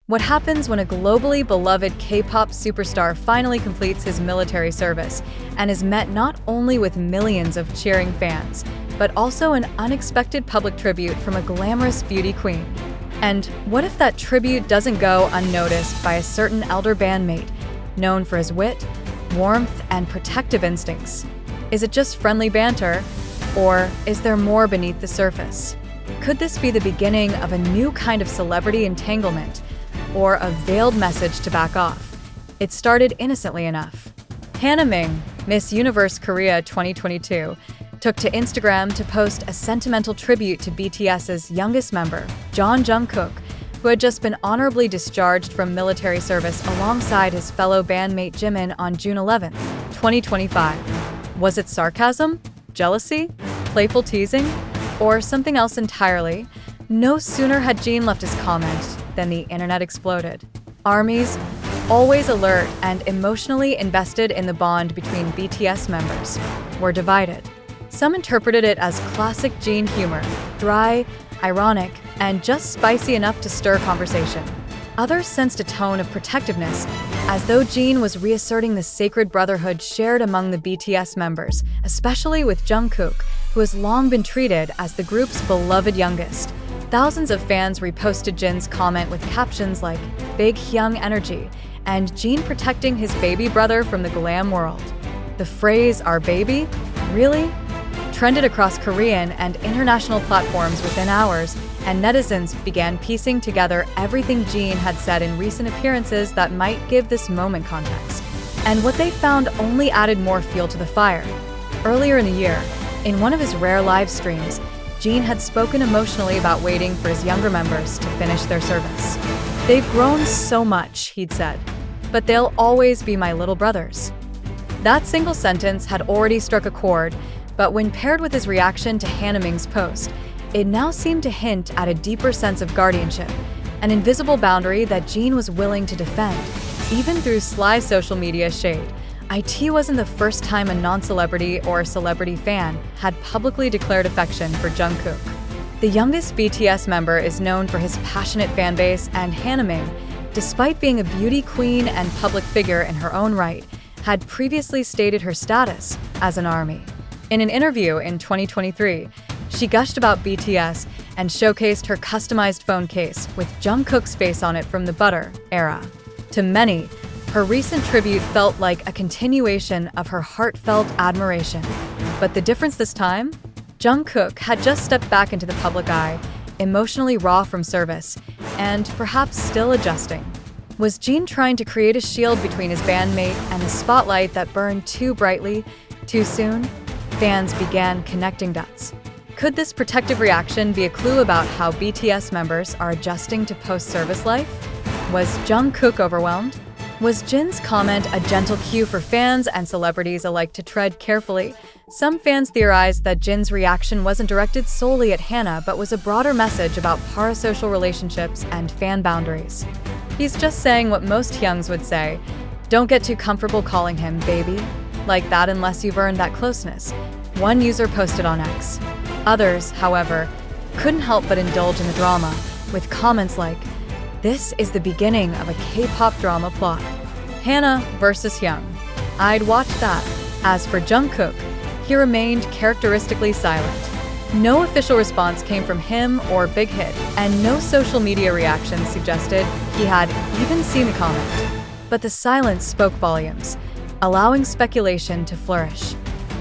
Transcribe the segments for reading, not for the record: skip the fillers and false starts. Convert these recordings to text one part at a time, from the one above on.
What happens when a globally beloved K-pop superstar finally completes his military service and is met not only with millions of cheering fans, but also an unexpected public tribute from a glamorous beauty queen? And what if that tribute doesn't go unnoticed by a certain elder bandmate, known for his wit, warmth, and protective instincts? Is it just friendly banter, or is there more beneath the surface? Could this be the beginning of a new kind of celebrity entanglement, or a veiled message to back off? It started innocently enough. Hana Ming, Miss Universe Korea 2022, took to Instagram to post a sentimental tribute to BTS's youngest member, Jungkook, who had just been honorably discharged from military service alongside his fellow bandmate Jimin on June 11, 2025. Was it sarcasm, jealousy, playful teasing, or something else entirely? No sooner had Jin left his comment than the internet exploded. Armies, always alert and emotionally invested in the bond between BTS members, were divided. Some interpreted it as classic Jin humor, dry, ironic, and just spicy enough to stir conversation. Others sensed a tone of protectiveness, as though Jin was reasserting the sacred brotherhood shared among the BTS members, especially with Jungkook, who has long been treated as the group's beloved youngest. Thousands of fans reposted Jin's comment with captions like "Big Hyung energy" and "Jin protecting his baby brother from the glam world." The phrase "our baby? Really?" trended across Korean and international platforms within hours, and netizens began piecing together everything Jin had said in recent appearances that might give this moment context. And what they found only added more fuel to the fire. Earlier in the year, in one of his rare live streams, Jin had spoken emotionally about waiting for his younger members to finish their service. "They've grown so much," he'd said, "but they'll always be my little brothers." That single sentence had already struck a chord, but when paired with his reaction to Hana Ming's post, it now seemed to hint at a deeper sense of guardianship, an invisible boundary that Jin was willing to defend, even through sly social media shade. It wasn't the first time a non-celebrity or celebrity fan had publicly declared affection for Jungkook. The youngest BTS member is known for his passionate fanbase, and Hana Ming, despite being a beauty queen and public figure in her own right, had previously stated her status as an ARMY. In an interview in 2023, she gushed about BTS and showcased her customized phone case with Jungkook's face on it from the Butter era. To many, her recent tribute felt like a continuation of her heartfelt admiration. But the difference this time? Jungkook had just stepped back into the public eye, emotionally raw from service, and perhaps still adjusting. Was Jin trying to create a shield between his bandmate and the spotlight that burned too brightly, too soon? Fans began connecting dots. Could this protective reaction be a clue about how BTS members are adjusting to post-service life? Was Jungkook overwhelmed? Was Jin's comment a gentle cue for fans and celebrities alike to tread carefully? Some fans theorized that Jin's reaction wasn't directed solely at Hana, but was a broader message about parasocial relationships and fan boundaries. He's just saying what most Hyungs would say: "Don't get too comfortable calling him baby like that unless you've earned that closeness," one user posted on X. Others, however, couldn't help but indulge in the drama, with comments like, "This is the beginning of a K-pop drama plot. Hana versus Hyung. I'd watch that." As for Jungkook, he remained characteristically silent. No official response came from him or Big Hit, and no social media reactions suggested he had even seen the comment. But the silence spoke volumes, allowing speculation to flourish.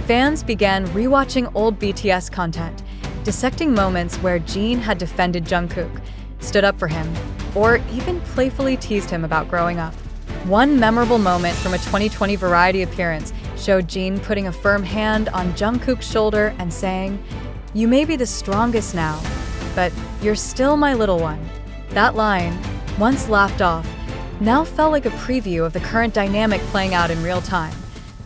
Fans began rewatching old BTS content, dissecting moments where Jin had defended Jungkook, stood up for him, or even playfully teased him about growing up. One memorable moment from a 2020 Variety appearance showed Jin putting a firm hand on Jungkook's shoulder and saying, "You may be the strongest now, but you're still my little one." That line, once laughed off, now felt like a preview of the current dynamic playing out in real time.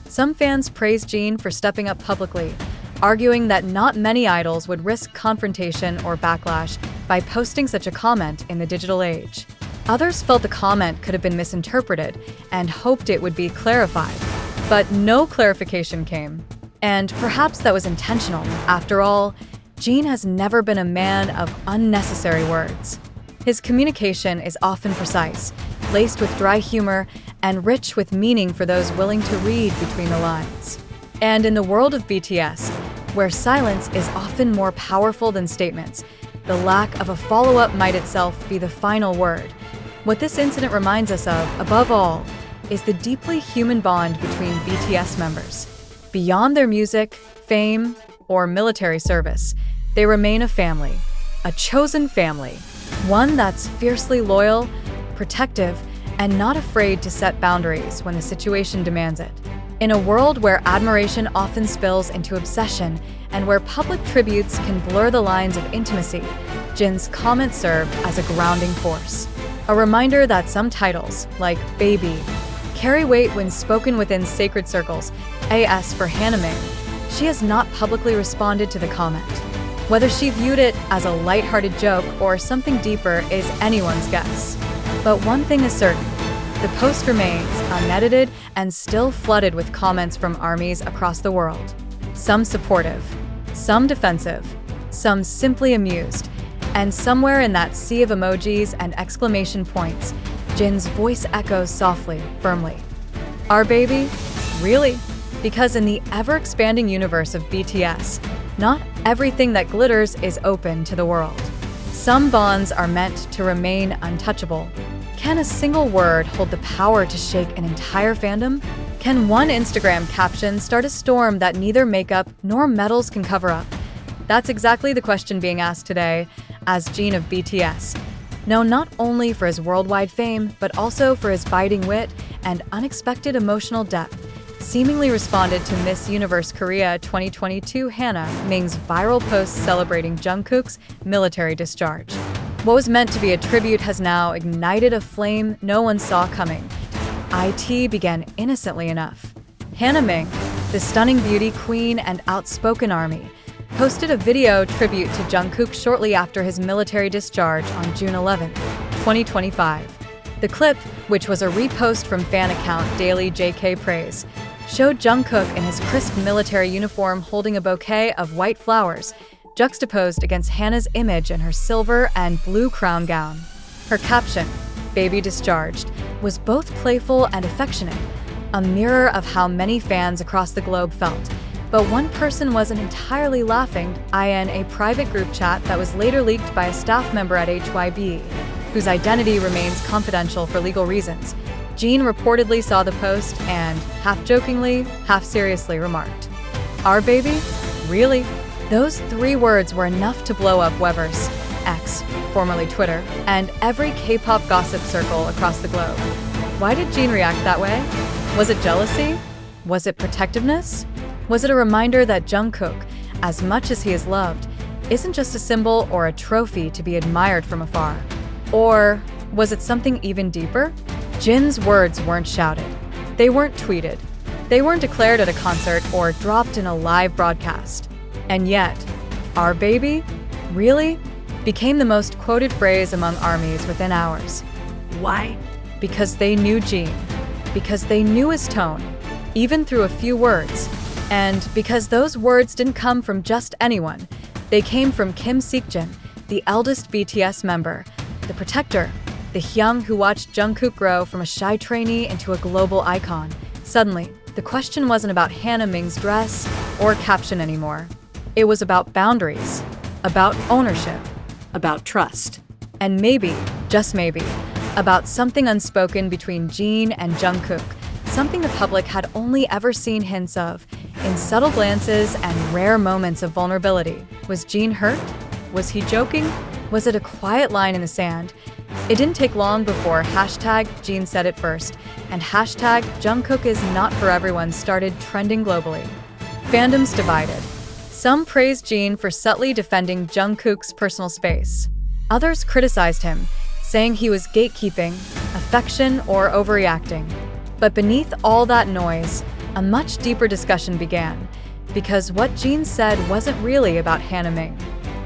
Some fans praised Jin for stepping up publicly, arguing that not many idols would risk confrontation or backlash by posting such a comment in the digital age. Others felt the comment could have been misinterpreted and hoped it would be clarified, but no clarification came. And perhaps that was intentional. After all, Jin has never been a man of unnecessary words. His communication is often precise, laced with dry humor, and rich with meaning for those willing to read between the lines. And in the world of BTS, where silence is often more powerful than statements, the lack of a follow-up might itself be the final word. What this incident reminds us of, above all, is the deeply human bond between BTS members. Beyond their music, fame, or military service, they remain a family, a chosen family, one that's fiercely loyal, protective, and not afraid to set boundaries when the situation demands it. In a world where admiration often spills into obsession and where public tributes can blur the lines of intimacy, Jin's comments serve as a grounding force. A reminder that some titles, like Baby, carry weight when spoken within sacred circles. As for Hanaming, she has not publicly responded to the comment. Whether she viewed it as a lighthearted joke or something deeper is anyone's guess. But one thing is certain, the post remains unedited and still flooded with comments from armies across the world. Some supportive, some defensive, some simply amused, and somewhere in that sea of emojis and exclamation points, Jin's voice echoes softly, firmly. Our baby? Really? Because in the ever-expanding universe of BTS, not everything that glitters is open to the world. Some bonds are meant to remain untouchable. Can a single word hold the power to shake an entire fandom? Can one Instagram caption start a storm that neither makeup nor medals can cover up? That's exactly the question being asked today, as Jin of BTS, known not only for his worldwide fame, but also for his biting wit and unexpected emotional depth, seemingly responded to Miss Universe Korea 2022 Hana Ming's viral post celebrating Jungkook's military discharge. What was meant to be a tribute has now ignited a flame no one saw coming. IT began innocently enough. Hana Ming, the stunning beauty queen and outspoken army, posted a video tribute to Jungkook shortly after his military discharge on June 11, 2025. The clip, which was a repost from fan account Daily JK Praise, showed Jungkook in his crisp military uniform holding a bouquet of white flowers, juxtaposed against Hana's image in her silver and blue crown gown. Her caption, "Baby discharged," was both playful and affectionate, a mirror of how many fans across the globe felt. But one person wasn't entirely laughing, in a private group chat that was later leaked by a staff member at HYB, whose identity remains confidential for legal reasons. Jin reportedly saw the post and, half-jokingly, half-seriously remarked, "Our baby? Really?" Those three words were enough to blow up Weverse, X, formerly Twitter, and every K-pop gossip circle across the globe. Why did Jin react that way? Was it jealousy? Was it protectiveness? Was it a reminder that Jungkook, as much as he is loved, isn't just a symbol or a trophy to be admired from afar? Or was it something even deeper? Jin's words weren't shouted. They weren't tweeted. They weren't declared at a concert or dropped in a live broadcast. And yet, "Our baby? Really?" became the most quoted phrase among armies within hours. Why? Because they knew Jin. Because they knew his tone, even through a few words. And because those words didn't come from just anyone, they came from Kim Seokjin, the eldest BTS member, the protector, the Hyung who watched Jungkook grow from a shy trainee into a global icon. Suddenly, the question wasn't about Hana Ming's dress or caption anymore. It was about boundaries, about ownership, about trust, and maybe, just maybe, about something unspoken between Jin and Jungkook, something the public had only ever seen hints of, in subtle glances and rare moments of vulnerability. Was Jin hurt? Was he joking? Was it a quiet line in the sand? It didn't take long before hashtag Jin said it first, and hashtag Jungkook is not for everyone started trending globally. Fandoms divided. Some praised Jin for subtly defending Jungkook's personal space. Others criticized him, saying he was gatekeeping, affection, or overreacting. But beneath all that noise, a much deeper discussion began, because what Jin said wasn't really about Hana Ming.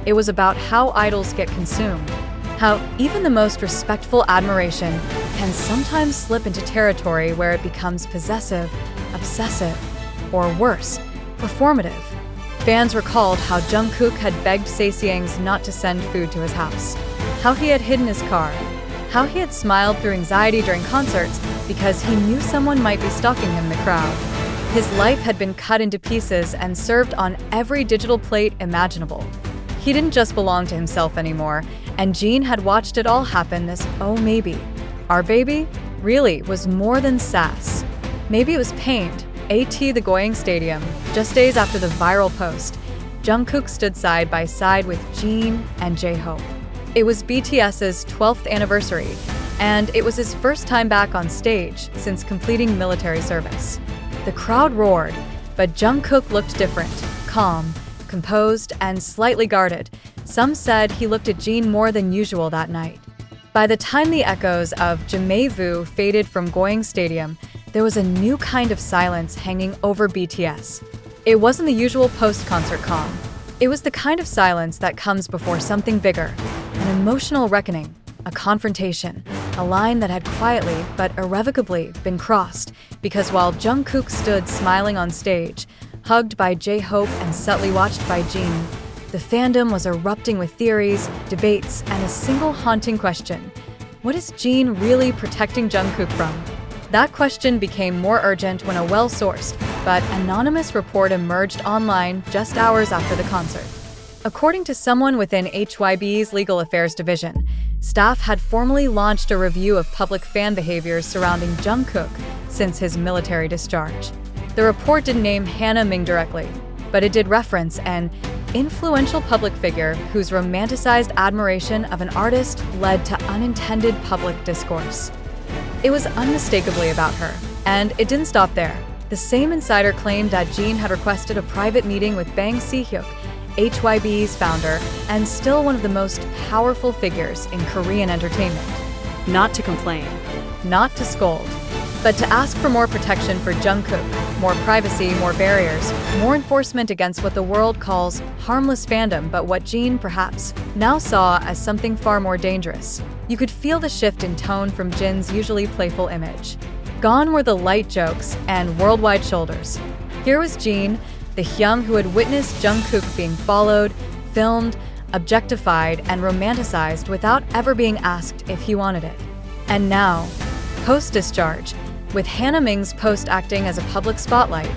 It was about how idols get consumed, how even the most respectful admiration can sometimes slip into territory where it becomes possessive, obsessive, or worse, performative. Fans recalled how Jungkook had begged Seokjin not to send food to his house. how he had hidden his car, how he had smiled through anxiety during concerts because he knew someone might be stalking him in the crowd. His life had been cut into pieces and served on every digital plate imaginable. He didn't just belong to himself anymore, and Jin had watched it all happen. This "oh maybe, our baby" really was more than sass. Maybe it was pained. At the Goyang Stadium, just days after the viral post, Jungkook stood side by side with Jin and J-Hope. It was BTS's 12th anniversary, and it was his first time back on stage since completing military service. The crowd roared, but Jungkook looked different, calm, composed, and slightly guarded. Some said he looked at Jin more than usual that night. By the time the echoes of Vu faded from Goyang Stadium, there was a new kind of silence hanging over BTS. It wasn't the usual post-concert calm. It was the kind of silence that comes before something bigger, an emotional reckoning, a confrontation, a line that had quietly but irrevocably been crossed, because while Jungkook stood smiling on stage, hugged by J-Hope and subtly watched by Jin, the fandom was erupting with theories, debates, and a single haunting question. What is Jin really protecting Jungkook from? That question became more urgent when a well-sourced but anonymous report emerged online just hours after the concert. According to someone within HYB's Legal Affairs Division, staff had formally launched a review of public fan behaviors surrounding Jungkook since his military discharge. The report didn't name Hana Ming directly, but it did reference an influential public figure whose romanticized admiration of an artist led to unintended public discourse. It was unmistakably about her, and it didn't stop there. The same insider claimed that Jin had requested a private meeting with Bang Si-hyuk, HYB's founder, and still one of the most powerful figures in Korean entertainment. Not to complain, not to scold, but to ask for more protection for Jungkook, more privacy, more barriers, more enforcement against what the world calls harmless fandom, but what Jin perhaps now saw as something far more dangerous. You could feel the shift in tone from Jin's usually playful image. Gone were the light jokes and worldwide shoulders. Here was Jin, the Hyung who had witnessed Jungkook being followed, filmed, objectified, and romanticized without ever being asked if he wanted it. And now, post-discharge, with Hana Ming's post acting as a public spotlight,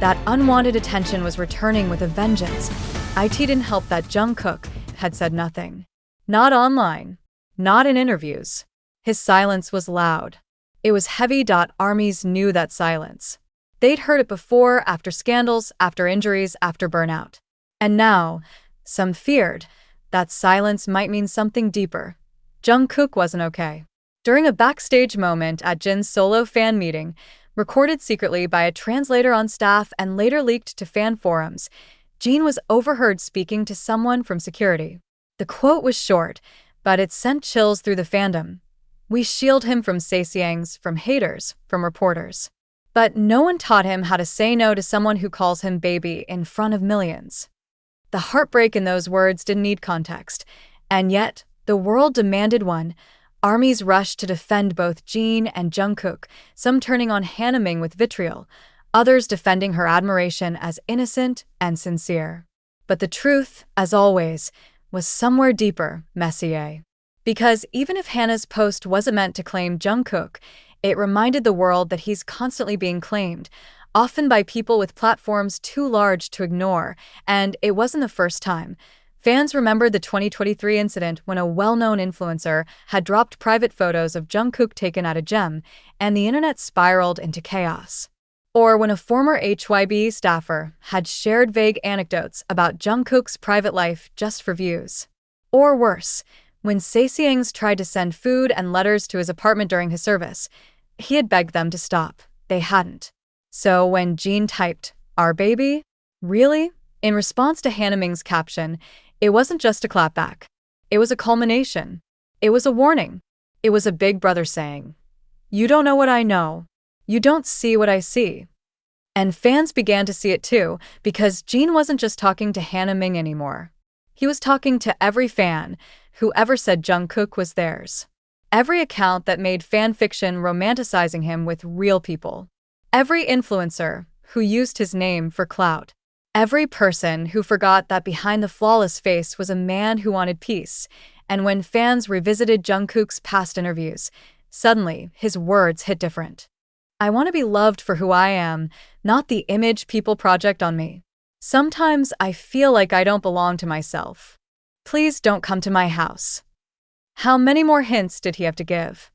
that unwanted attention was returning with a vengeance. It didn't help that Jungkook had said nothing. Not online, not in interviews. His silence was loud. It was heavy. Armies knew that silence. They'd heard it before, after scandals, after injuries, after burnout. And now, some feared that silence might mean something deeper. Jungkook wasn't okay. During a backstage moment at Jin's solo fan meeting, recorded secretly by a translator on staff and later leaked to fan forums, Jin was overheard speaking to someone from security. The quote was short, but it sent chills through the fandom. "We shield him from sasaengs, from haters, from reporters." But no one taught him how to say no to someone who calls him baby in front of millions. The heartbreak in those words didn't need context, and yet the world demanded one. Armies rushed to defend both Jin and Jungkook, some turning on Hana Ming with vitriol, others defending her admiration as innocent and sincere. But the truth, as always, was somewhere deeper, messier. Because even if Hana's post wasn't meant to claim Jungkook, it reminded the world that he's constantly being claimed, often by people with platforms too large to ignore, and it wasn't the first time. Fans remembered the 2023 incident when a well-known influencer had dropped private photos of Jungkook taken at a gym, and the internet spiraled into chaos. Or when a former HYB staffer had shared vague anecdotes about Jungkook's private life just for views. Or worse, when sasaengs tried to send food and letters to his apartment during his service, he had begged them to stop. They hadn't. So when Jin typed, "Our baby? Really?" in response to Hana Ming's caption, it wasn't just a clapback. It was a culmination. It was a warning. It was a big brother saying, "You don't know what I know. You don't see what I see." And fans began to see it too, because Jin wasn't just talking to Hana Ming anymore. He was talking to every fan who ever said Jungkook was theirs. Every account that made fan fiction romanticizing him with real people. Every influencer who used his name for clout. Every person who forgot that behind the flawless face was a man who wanted peace, And when fans revisited Jungkook's past interviews, suddenly his words hit different. I want to be loved for who I am, not the image people project on me. Sometimes I feel like I don't belong to myself. Please don't come to my house. How many more hints did he have to give?